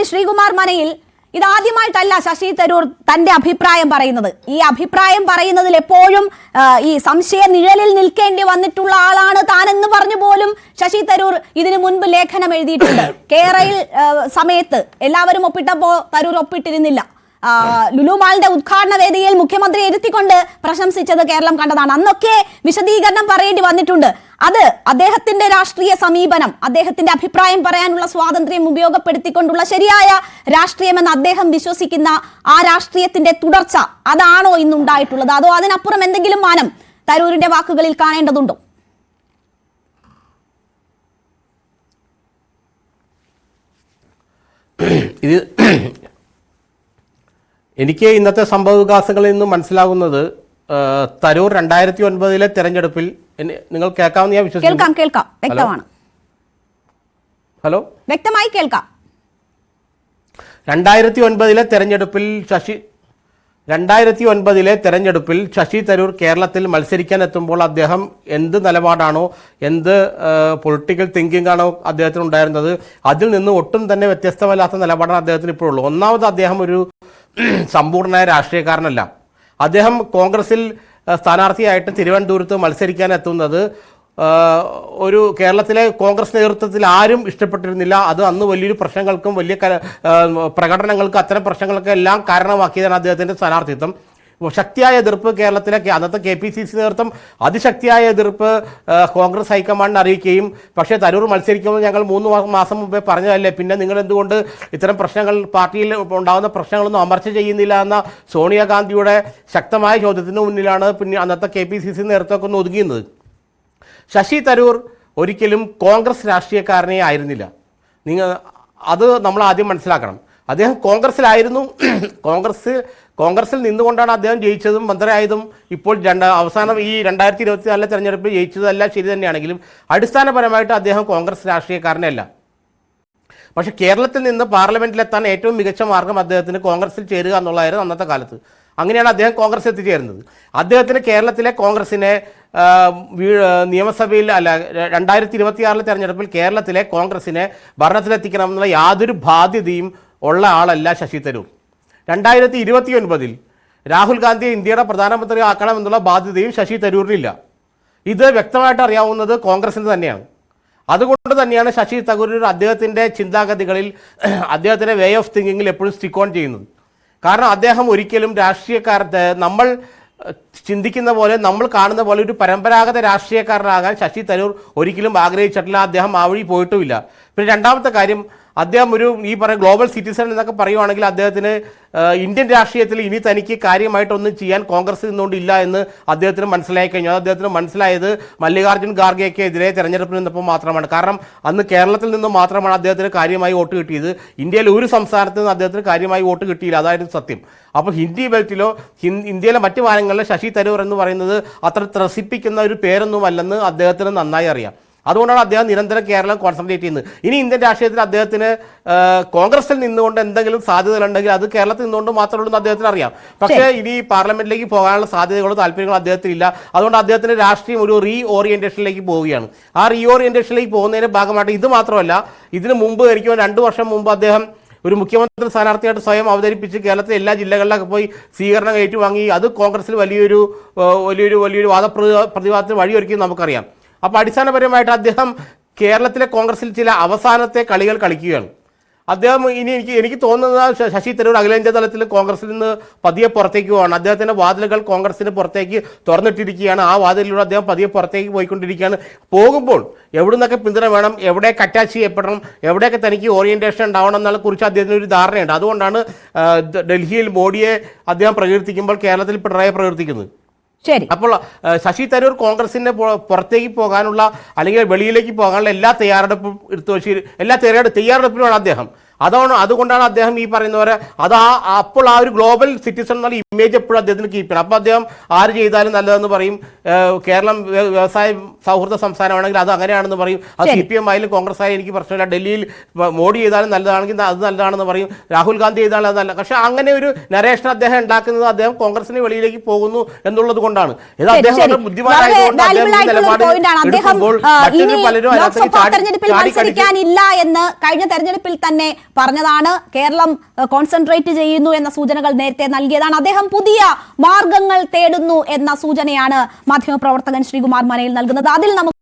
ശ്രീകുമാർ മനയിൽ ഇതാദ്യമായിട്ടല്ല ശശി തരൂർ തന്റെ അഭിപ്രായം പറയുന്നത്. ഈ അഭിപ്രായം പറയുന്നതിൽ എപ്പോഴും ഈ സംശയ നിഴലിൽ നിൽക്കേണ്ടി വന്നിട്ടുള്ള ആളാണ് താനെന്ന് പറഞ്ഞു പോലും ശശി തരൂർ ഇതിനു മുൻപ് ലേഖനം എഴുതിയിട്ടുണ്ട്. കേരളയിൽ സമയത്ത് എല്ലാവരും ഒപ്പിട്ടപ്പോ തരൂർ ഒപ്പിട്ടിരുന്നില്ല. ലുലു മാളിന്റെ ഉദ്ഘാടന വേദിയിൽ മുഖ്യമന്ത്രി ഇരുത്തിക്കൊണ്ട് പ്രശംസിച്ചത് കേരളം കണ്ടതാണ്. അന്നൊക്കെ വിശദീകരണം പറയേണ്ടി വന്നിട്ടുണ്ട്. അത് അദ്ദേഹത്തിന്റെ രാഷ്ട്രീയ സമീപനം, അദ്ദേഹത്തിന്റെ അഭിപ്രായം പറയാനുള്ള സ്വാതന്ത്ര്യം ഉപയോഗപ്പെടുത്തിക്കൊണ്ടുള്ള ശരിയായ രാഷ്ട്രീയമെന്ന് അദ്ദേഹം വിശ്വസിക്കുന്ന ആ രാഷ്ട്രീയത്തിന്റെ തുടർച്ച അതാണോ ഇന്നുണ്ടായിട്ടുള്ളത്, അതോ അതിനപ്പുറം എന്തെങ്കിലും മാനം തരൂരിന്റെ വാക്കുകളിൽ കാണേണ്ടതുണ്ടോ? എനിക്ക് ഇന്നത്തെ സംഭവ വികാസങ്ങളിൽ നിന്ന് മനസ്സിലാകുന്നത് തരൂർ 2009 തെരഞ്ഞെടുപ്പിൽ നിങ്ങൾ കേൾക്കാമെന്ന് ഞാൻ വിശ്വസിക്കുന്നു. കേൾക്കാം, വ്യക്തമാണ്. ഹലോ, വ്യക്തമായി കേൾക്കാം. 2009 തെരഞ്ഞെടുപ്പിൽ ശശി തരൂർ കേരളത്തിൽ മത്സരിക്കാൻ എത്തുമ്പോൾ അദ്ദേഹം എന്ത് നിലപാടാണോ, എന്ത് പൊളിറ്റിക്കൽ തിങ്കിങ് ആണോ അദ്ദേഹത്തിന് ഉണ്ടായിരുന്നത്, അതിൽ നിന്ന് ഒട്ടും തന്നെ വ്യത്യസ്തമല്ലാത്ത നിലപാടാണ് അദ്ദേഹത്തിന് ഇപ്പോഴുള്ളൂ. ഒന്നാമത് അദ്ദേഹം ഒരു സമ്പൂർണ്ണ രാഷ്ട്രീയക്കാരനല്ല. അദ്ദേഹം കോൺഗ്രസിൽ സ്ഥാനാർത്ഥിയായിട്ട് തിരുവനന്തപുരത്ത് മത്സരിക്കാൻ എത്തുന്നത് ഒരു കേരളത്തിലെ കോൺഗ്രസ് നേതൃത്വത്തിൽ ആരും ഇഷ്ടപ്പെട്ടിരുന്നില്ല. അത് അന്ന് വലിയൊരു പ്രശ്നങ്ങൾക്കും വലിയ പ്രകടനങ്ങൾക്കും അത്തരം പ്രശ്നങ്ങൾക്കും എല്ലാം കാരണമാക്കിയതാണ് അദ്ദേഹത്തിൻ്റെ സ്ഥാനാർത്ഥിത്വം. ശക്തിയായ എതിർപ്പ് കേരളത്തിലെ അന്നത്തെ KPCC നേതൃത്വം അതിശക്തിയായ എതിർപ്പ് കോൺഗ്രസ് ഹൈക്കമാൻഡിനെ അറിയിക്കുകയും, പക്ഷേ തരൂർ മത്സരിക്കുമ്പോൾ ഞങ്ങൾ 3 മാസം മുമ്പേ പറഞ്ഞതല്ലേ, പിന്നെ നിങ്ങൾ എന്തുകൊണ്ട് ഇത്തരം പ്രശ്നങ്ങൾ പാർട്ടിയിൽ ഉണ്ടാകുന്ന പ്രശ്നങ്ങളൊന്നും അമർച്ച ചെയ്യുന്നില്ല എന്ന സോണിയാഗാന്ധിയുടെ ശക്തമായ ചോദ്യത്തിന് മുന്നിലാണ് പിന്നെ അന്നത്തെ KPCC നേതൃത്വമൊക്കെ ഒന്ന് ഒതുങ്ങിയത്. ശശി തരൂർ ഒരിക്കലും കോൺഗ്രസ് രാഷ്ട്രീയക്കാരനെ ആയിരുന്നില്ല. അത് നമ്മൾ ആദ്യം മനസ്സിലാക്കണം. അദ്ദേഹം കോൺഗ്രസിലായിരുന്നു. കോൺഗ്രസിൽ നിന്നുകൊണ്ടാണ് അദ്ദേഹം ജയിച്ചതും മന്ത്രിയായതും. ഇപ്പോൾ അവസാനം ഈ 2024 തെരഞ്ഞെടുപ്പിൽ ജയിച്ചതെല്ലാം ശരി തന്നെയാണെങ്കിലും അടിസ്ഥാനപരമായിട്ട് അദ്ദേഹം കോൺഗ്രസ് രാഷ്ട്രീയക്കാരനല്ല. പക്ഷേ കേരളത്തിൽ നിന്ന് പാർലമെന്റിലെത്താൻ ഏറ്റവും മികച്ച മാർഗം അദ്ദേഹത്തിന് കോൺഗ്രസിൽ ചേരുക എന്നുള്ളതായിരുന്നു അന്നത്തെ കാലത്ത്. അങ്ങനെയാണ് അദ്ദേഹം കോൺഗ്രസ് എത്തിച്ചേരുന്നത്. അദ്ദേഹത്തിന് കേരളത്തിലെ കോൺഗ്രസിനെ നിയമസഭയിൽ 2026 തെരഞ്ഞെടുപ്പിൽ കേരളത്തിലെ കോൺഗ്രസിനെ ഭരണത്തിലെത്തിക്കണമെന്നുള്ള യാതൊരു ബാധ്യതയും ഉള്ള ആളല്ല ശശി തരൂർ. 2029 രാഹുൽ ഗാന്ധിയെ ഇന്ത്യയുടെ പ്രധാനമന്ത്രി ആക്കണമെന്നുള്ള ബാധ്യതയും ശശി തരൂരിനില്ല. ഇത് വ്യക്തമായിട്ട് അറിയാവുന്നത് കോൺഗ്രസിന് തന്നെയാണ്. അതുകൊണ്ട് തന്നെയാണ് ശശി തരൂർ അദ്ദേഹത്തിൻ്റെ ചിന്താഗതികളിൽ, അദ്ദേഹത്തിൻ്റെ വേ ഓഫ് തിങ്കിങ്ങിൽ എപ്പോഴും സ്റ്റിക്ക് ഓൺ ചെയ്യുന്നത്. കാരണം അദ്ദേഹം ഒരിക്കലും നമ്മൾ ചിന്തിക്കുന്ന പോലെ, നമ്മൾ കാണുന്ന പോലെ ഒരു പരമ്പരാഗത രാഷ്ട്രീയക്കാരനാകാൻ ശശി തരൂർ ഒരിക്കലും ആഗ്രഹിച്ചിട്ടില്ല. അദ്ദേഹം ആ വഴി പോയിട്ടുമില്ല. പിന്നെ രണ്ടാമത്തെ കാര്യം, അദ്ദേഹം ഈ ഗ്ലോബൽ സിറ്റിസൺ എന്നൊക്കെ പറയുവാണെങ്കിൽ അദ്ദേഹത്തിന് ഇന്ത്യൻ രാഷ്ട്രീയത്തിൽ ഇനി തനിക്ക് കാര്യമായിട്ടൊന്നും ചെയ്യാൻ കോൺഗ്രസ് നിന്നുകൊണ്ടില്ല എന്ന് അദ്ദേഹത്തിന് മനസ്സിലായി കഴിഞ്ഞു. അത് അദ്ദേഹത്തിന് മനസ്സിലായത് മല്ലികാർജ്ജുൻ ഖാർഗെക്കെതിരെ തെരഞ്ഞെടുപ്പിൽ നിന്നപ്പോൾ മാത്രമാണ്. കാരണം അന്ന് കേരളത്തിൽ നിന്ന് മാത്രമാണ് അദ്ദേഹത്തിന് കാര്യമായി വോട്ട് കിട്ടിയത്. ഇന്ത്യയിലെ ഒരു സംസ്ഥാനത്ത് നിന്ന് അദ്ദേഹത്തിന് കാര്യമായി വോട്ട് കിട്ടിയില്ല. അതായിരുന്നു സത്യം. അപ്പോൾ ഹിന്ദി ബെൽറ്റിലോ ഇന്ത്യയിലെ മറ്റു ഭാഗങ്ങളിലെ ശശി തരൂർ എന്ന് പറയുന്നത് അത്ര ത്രസിപ്പിക്കുന്ന ഒരു പേരൊന്നുമല്ലെന്ന് അദ്ദേഹത്തിന് നന്നായി അറിയാം. അതുകൊണ്ടാണ് അദ്ദേഹം നിരന്തരം കേരളം കോൺസെൻട്രേറ്റ് ചെയ്യുന്നത്. ഇനി ഇന്ത്യൻ രാഷ്ട്രീയത്തിൽ അദ്ദേഹത്തിന് കോൺഗ്രസിൽ നിന്നുകൊണ്ട് എന്തെങ്കിലും സാധ്യതകളുണ്ടെങ്കിൽ അത് കേരളത്തിൽ നിന്നുകൊണ്ട് മാത്രമേ ഉള്ളൂ എന്ന് അദ്ദേഹത്തിന് അറിയാം. പക്ഷേ ഇനി പാർലമെന്റിലേക്ക് പോകാനുള്ള സാധ്യതകളോ താല്പര്യങ്ങളോ അദ്ദേഹത്തിനില്ല. അതുകൊണ്ട് അദ്ദേഹത്തിന്റെ രാഷ്ട്രീയം ഒരു ഓറിയന്റേഷനിലേക്ക് പോവുകയാണ്. ആ ഓറിയന്റേഷനിലേക്ക് പോകുന്നതിന്റെ ഭാഗമായിട്ട് ഇത് മാത്രമല്ല, ഇതിന് മുമ്പ് എനിക്ക് 2 വർഷം മുമ്പ് അദ്ദേഹം ഒരു മുഖ്യമന്ത്രി സ്ഥാനാർത്ഥിയായിട്ട് സ്വയം അവതരിപ്പിച്ച് കേരളത്തിലെ എല്ലാ ജില്ലകളിലൊക്കെ പോയി സ്വീകരണം ഏറ്റുവാങ്ങി. അത് കോൺഗ്രസിൽ വലിയൊരു വാദപ്രതിവാദത്തിന് വഴിയൊരുക്കി നമുക്കറിയാം. അപ്പോൾ അടിസ്ഥാനപരമായിട്ട് അദ്ദേഹം കേരളത്തിലെ കോൺഗ്രസിൽ ചില അവസാനത്തെ കളികൾ കളിക്കുകയാണ്. അദ്ദേഹം എനിക്ക് തോന്നുന്നത് ശശി തരൂർ അഖിലേന്ത്യാ തലത്തിൽ കോൺഗ്രസിൽ നിന്ന് പതിയെ പുറത്തേക്ക് പോവാണ്. അദ്ദേഹത്തിൻ്റെ വാതിലുകൾ കോൺഗ്രസിന് പുറത്തേക്ക് തുറന്നിട്ടിരിക്കുകയാണ്. ആ വാതിലിലൂടെ അദ്ദേഹം പതിയെ പുറത്തേക്ക് പോയിക്കൊണ്ടിരിക്കുകയാണ്. പോകുമ്പോൾ എവിടെ നിന്നൊക്കെ പിന്തുണ വേണം, എവിടെയൊക്കെ അറ്റാച്ച് ചെയ്യപ്പെടണം, എവിടെയൊക്കെ തനിക്ക് ഓറിയന്റേഷൻ ഉണ്ടാവണം എന്നുള്ള കുറിച്ച് അദ്ദേഹത്തിന് ഒരു ധാരണയുണ്ട്. അതുകൊണ്ടാണ് ഡൽഹിയിൽ മോഡിയെ അദ്ദേഹം പ്രകീർത്തിക്കുമ്പോൾ കേരളത്തിൽ പിണറായി പ്രകീർത്തിക്കുന്നത്. അപ്പോൾ ശശി തരൂർ കോൺഗ്രസിന്റെ പുറത്തേക്ക് പോകാനുള്ള അല്ലെങ്കിൽ വെളിയിലേക്ക് പോകാനുള്ള എല്ലാ തയ്യാറെടുപ്പും തയ്യാറെടുപ്പിലുമാണ് അദ്ദേഹം. അതുകൊണ്ടാണ് അദ്ദേഹം ഈ പറയുന്ന പോലെ അപ്പോൾ ആ ഒരു ഗ്ലോബൽ സിറ്റിസൺ എന്നുള്ള ഇമേജ് എപ്പോഴും അദ്ദേഹത്തിന് കീപ്പ് ചെയ്യണം. അപ്പോൾ അദ്ദേഹം ആര് ചെയ്താലും നല്ലതെന്ന് പറയും. കേരളം വ്യവസായ സൗഹൃദ സംസ്ഥാനമാണെങ്കിൽ അത് അങ്ങനെയാണെന്ന് പറയും. അത് CPM ആയാലും കോൺഗ്രസ് ആയാലും എനിക്ക് പ്രശ്നമില്ല. ഡൽഹിയിൽ മോഡി ചെയ്താലും നല്ലതാണെങ്കിൽ അത് നല്ലതാണെന്ന് പറയും. രാഹുൽ ഗാന്ധി ചെയ്താലും അത് നല്ല. പക്ഷെ അങ്ങനെ ഒരു നരേഷൻ അദ്ദേഹം ഉണ്ടാക്കുന്നത് അദ്ദേഹം കോൺഗ്രസിന് വെളിയിലേക്ക് പോകുന്നു എന്നുള്ളത് കൊണ്ടാണ്. ഇത് അദ്ദേഹം ബുദ്ധിമാനായതുകൊണ്ട് തെരഞ്ഞെടുപ്പിൽ മത്സരിക്കാനില്ല എന്ന് കഴിഞ്ഞ തെരഞ്ഞെടുപ്പിൽ തന്നെ പറഞ്ഞതാണ്. കേരളം കോൺസെൻട്രേറ്റ് ചെയ്യുന്നു എന്ന സൂചനകൾ നേരത്തെ നൽകിയതാണ്. അദ്ദേഹം പുതിയ മാർഗങ്ങൾ തേടുന്നു എന്ന സൂചനയാണ് മാധ്യമപ്രവർത്തകൻ ശ്രീകുമാർ മനയിൽ നൽകുന്നത്. അതിൽ നമുക്ക്